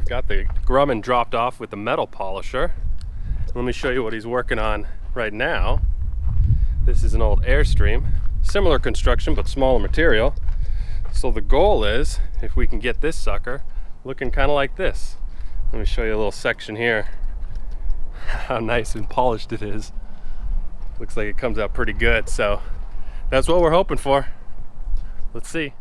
I've got the Grumman dropped off with the metal polisher. Let me show you what he's working on right now. This is an old Airstream, similar construction but smaller material. So the goal is, if we can get this sucker looking kind of like this. Let me show you a little section here. How nice and polished it is. Looks like it comes out pretty good, so that's what we're hoping for. Let's see.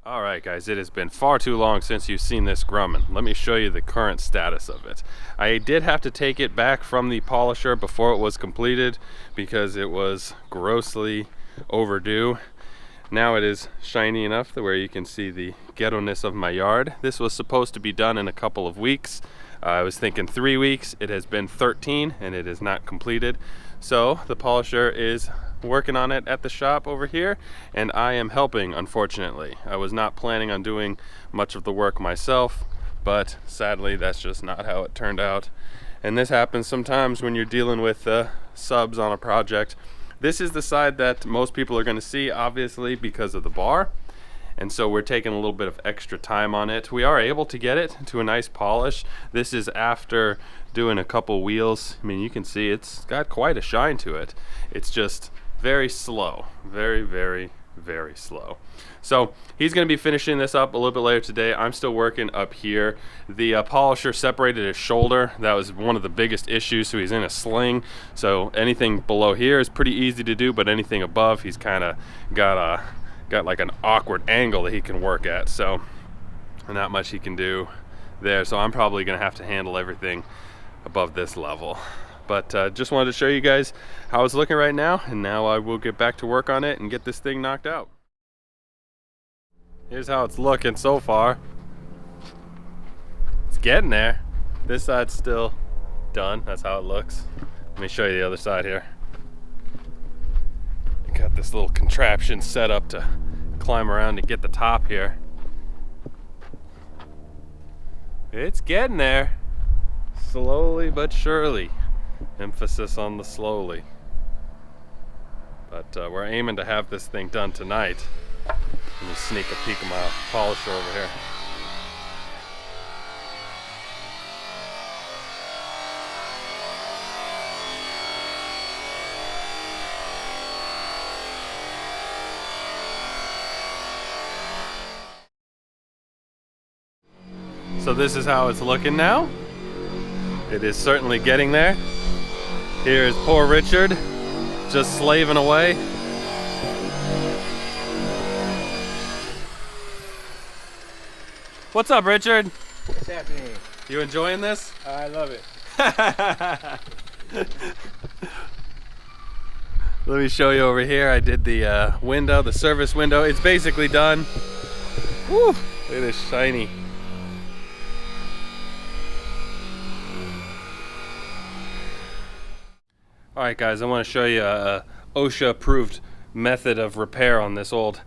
All right, guys, it has been far too long since you've seen this Grumman. Let me show you the current status of it. I did have to take it back from the polisher before it was completed because it was grossly overdue. Now it is shiny enough to where you can see the ghetto-ness of my yard. This was supposed to be done in a couple of weeks. I was thinking 3 weeks. It has been 13 and it is not completed. So the polisher is working on it at the shop over here, and I am helping, unfortunately. I was not planning on doing much of the work myself, but sadly that's just not how it turned out. And this happens sometimes when you're dealing with subs on a project. This is the side that most people are going to see, obviously, because of the bar. And so we're taking a little bit of extra time on it. We are able to get it to a nice polish. This is after doing a couple wheels. I mean, you can see it's got quite a shine to it. It's just very slow, very, very, very slow. So he's going to be finishing this up a little bit later today. I'm still working up here. The polisher separated his shoulder. That was one of the biggest issues, so he's in a sling. So anything below here is pretty easy to do, but anything above, he's kind of got like an awkward angle that he can work at. So not much he can do there. So I'm probably going to have to handle everything above this level. But just wanted to show you guys how it's looking right now, and now I will get back to work on it and get this thing knocked out. Here's how it's looking so far. It's getting there. This side's still done. That's how it looks. Let me show you the other side here. Got this little contraption set up to climb around and get the top here. It's getting there. Slowly but surely. Emphasis on the slowly. But we're aiming to have this thing done tonight. Let me sneak a peek of my polisher over here. So this is how it's looking now. It is certainly getting there. Here's poor Richard, just slaving away. What's up, Richard? What's happening? You enjoying this? I love it. Let me show you over here. I did the window, the service window. It's basically done. Woo! Look at this shiny. Alright guys, I want to show you a OSHA approved method of repair on this old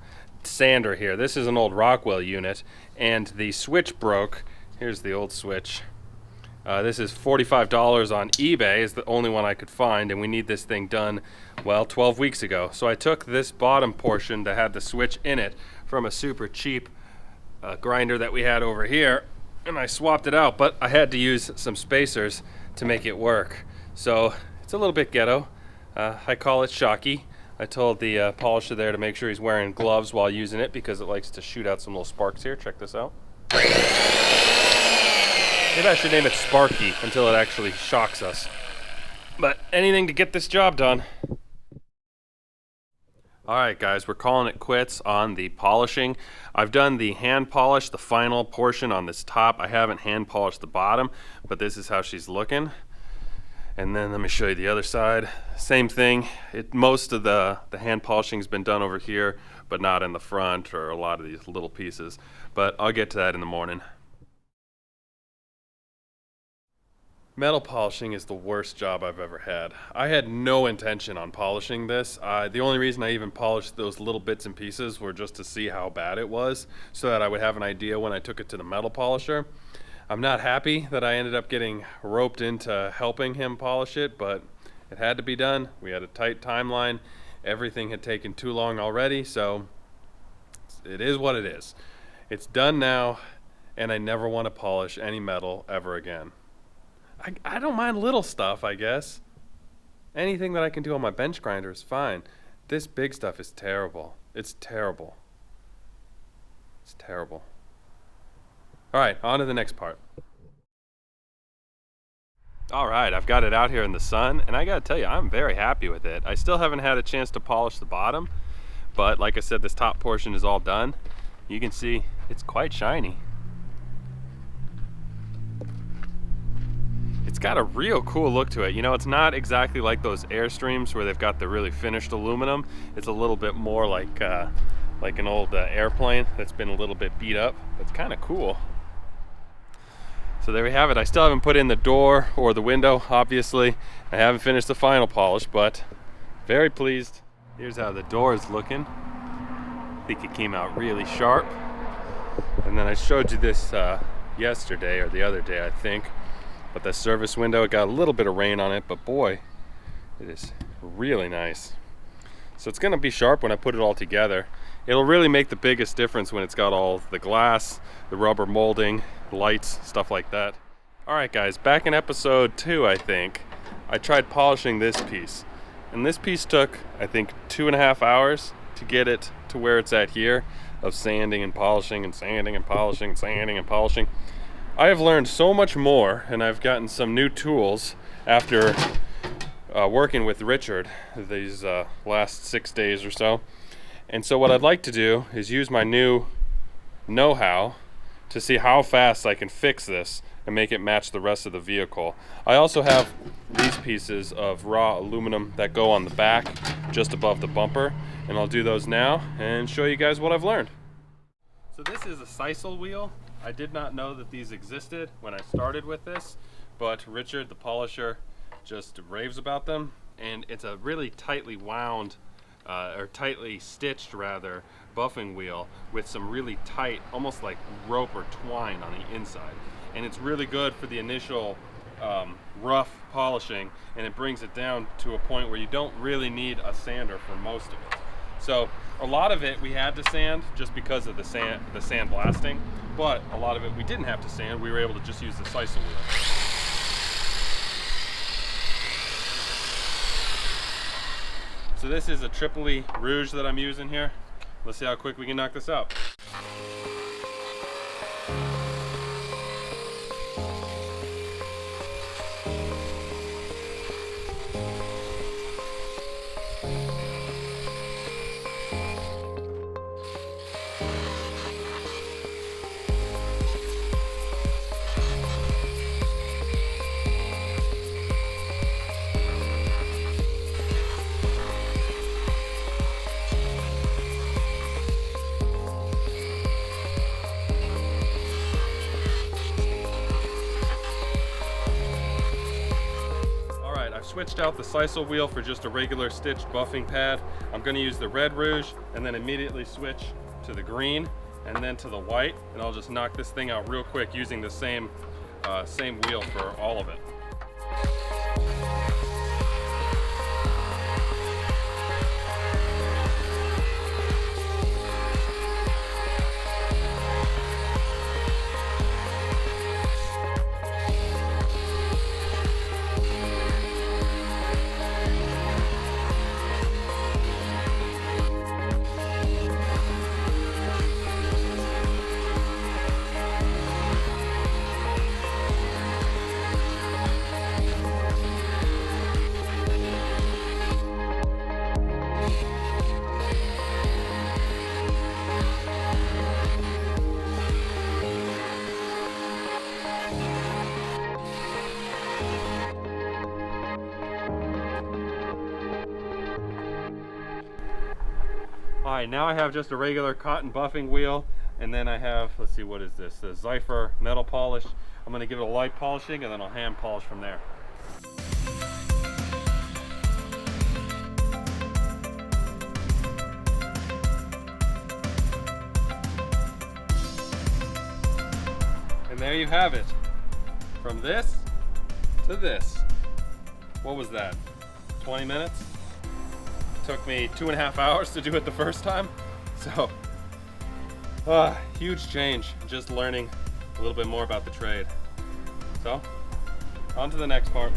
sander here. This is an old Rockwell unit, and the switch broke. Here's the old switch. This is $45 on eBay, is the only one I could find, and we need this thing done, well, 12 weeks ago. So I took this bottom portion that had the switch in it from a super cheap grinder that we had over here, and I swapped it out, but I had to use some spacers to make it work. So it's a little bit ghetto. I call it shocky. I told the polisher there to make sure he's wearing gloves while using it because it likes to shoot out some little sparks here. Check this out. Maybe I should name it Sparky until it actually shocks us. But anything to get this job done. Alright guys, we're calling it quits on the polishing. I've done the hand polish, the final portion on this top. I haven't hand polished the bottom, but this is how she's looking. And then let me show you the other side. Same thing. Most of the hand polishing has been done over here, but not in the front or a lot of these little pieces. But I'll get to that in the morning. Metal polishing is the worst job I've ever had. I had no intention on polishing this. The only reason I even polished those little bits and pieces were just to see how bad it was, so that I would have an idea when I took it to the metal polisher. I'm not happy that I ended up getting roped into helping him polish it, but it had to be done. We had a tight timeline. Everything had taken too long already, so it is what it is. It's done now, and I never want to polish any metal ever again. I don't mind little stuff, I guess. Anything that I can do on my bench grinder is fine. This big stuff is terrible. It's terrible. It's terrible. All right, on to the next part. All right, I've got it out here in the sun, and I gotta tell you, I'm very happy with it. I still haven't had a chance to polish the bottom, but like I said, this top portion is all done. You can see it's quite shiny. It's got a real cool look to it. You know, it's not exactly like those Airstreams where they've got the really finished aluminum. It's a little bit more like an old airplane that's been a little bit beat up. It's kind of cool. So there we have it. I still haven't put in the door or the window, obviously. I haven't finished the final polish, but very pleased. Here's how the door is looking. I think it came out really sharp. And then I showed you this yesterday or the other day, I think. But the service window, it got a little bit of rain on it, but boy, it is really nice. So it's gonna be sharp when I put it all together. It'll really make the biggest difference when it's got all the glass, the rubber molding, lights, stuff like that. All right guys, back in episode 2, I think, I tried polishing this piece. And this piece took, I think, 2.5 hours to get it to where it's at here, of sanding and polishing and sanding and polishing and sanding and polishing. I have learned so much more, and I've gotten some new tools after working with Richard these last 6 days or so. And so what I'd like to do is use my new know-how to see how fast I can fix this and make it match the rest of the vehicle. I also have these pieces of raw aluminum that go on the back just above the bumper, and I'll do those now and show you guys what I've learned. So this is a sisal wheel. I did not know that these existed when I started with this, but Richard, the polisher, just raves about them, and it's a really tightly wound, or tightly stitched rather, buffing wheel with some really tight, almost like rope or twine on the inside. And it's really good for the initial rough polishing, and it brings it down to a point where you don't really need a sander for most of it. So a lot of it we had to sand just because of the sand blasting, but a lot of it we didn't have to sand. We were able to just use the sisal wheel. So this is a Tripoli Rouge that I'm using here. Let's see how quick we can knock this out. Switched out the sisal wheel for just a regular stitched buffing pad. I'm going to use the red rouge and then immediately switch to the green and then to the white, and I'll just knock this thing out real quick using the same wheel for all of it. Alright, now I have just a regular cotton buffing wheel, and then I have, let's see, what is this? The Zypher metal polish. I'm going to give it a light polishing, and then I'll hand polish from there. And there you have it. From this to this. What was that? 20 minutes? Took me 2.5 hours to do it the first time. So, huge change. Just learning a little bit more about the trade. So, on to the next part.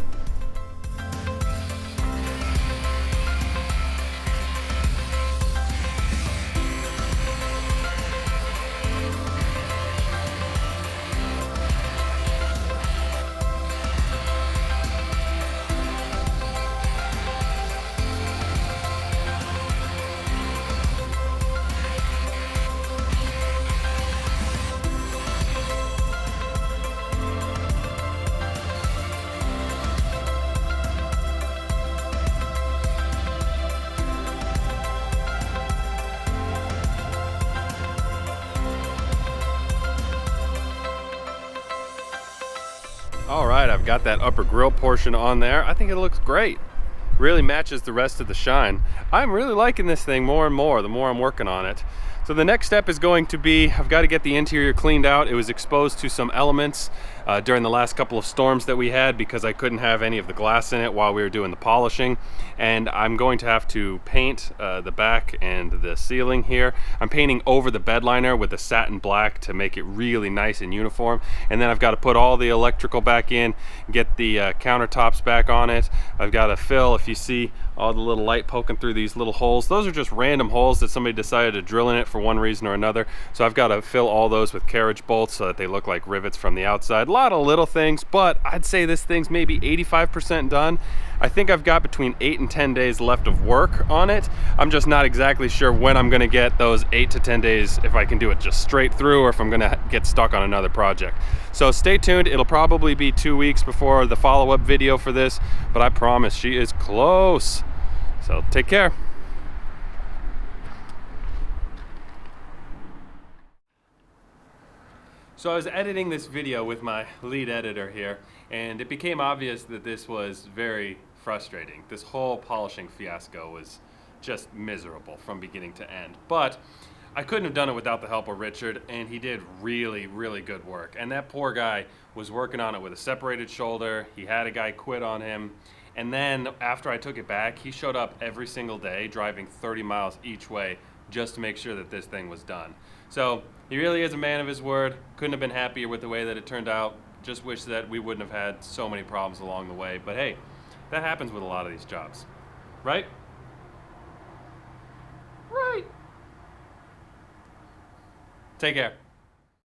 All right, I've got that upper grill portion on there. I think it looks great. Really matches the rest of the shine. I'm really liking this thing more and more the more I'm working on it. So the next step is going to be, I've got to get the interior cleaned out. It was exposed to some elements during the last couple of storms that we had because I couldn't have any of the glass in it while we were doing the polishing. And I'm going to have to paint the back and the ceiling here. I'm painting over the bed liner with the satin black to make it really nice and uniform. And then I've got to put all the electrical back in, get the countertops back on it. I've got to fill, if you see all the little light poking through these little holes, those are just random holes that somebody decided to drill in it for one reason or another. So I've got to fill all those with carriage bolts so that they look like rivets from the outside. A lot of little things, but I'd say this thing's maybe 85% done. I think I've got between 8 and 10 days left of work on it. I'm just not exactly sure when I'm gonna get those 8 to 10 days, if I can do it just straight through or if I'm gonna get stuck on another project. So stay tuned. It'll probably be 2 weeks before the follow-up video for this, but I promise she is close. So take care. So I was editing this video with my lead editor here, and it became obvious that this was very frustrating. This whole polishing fiasco was just miserable from beginning to end. But I couldn't have done it without the help of Richard, and he did really, really good work. And that poor guy was working on it with a separated shoulder. He had a guy quit on him. And then after I took it back, he showed up every single day, driving 30 miles each way just to make sure that this thing was done. So he really is a man of his word. Couldn't have been happier with the way that it turned out. Just wish that we wouldn't have had so many problems along the way. But hey, that happens with a lot of these jobs, right? Right. Take care.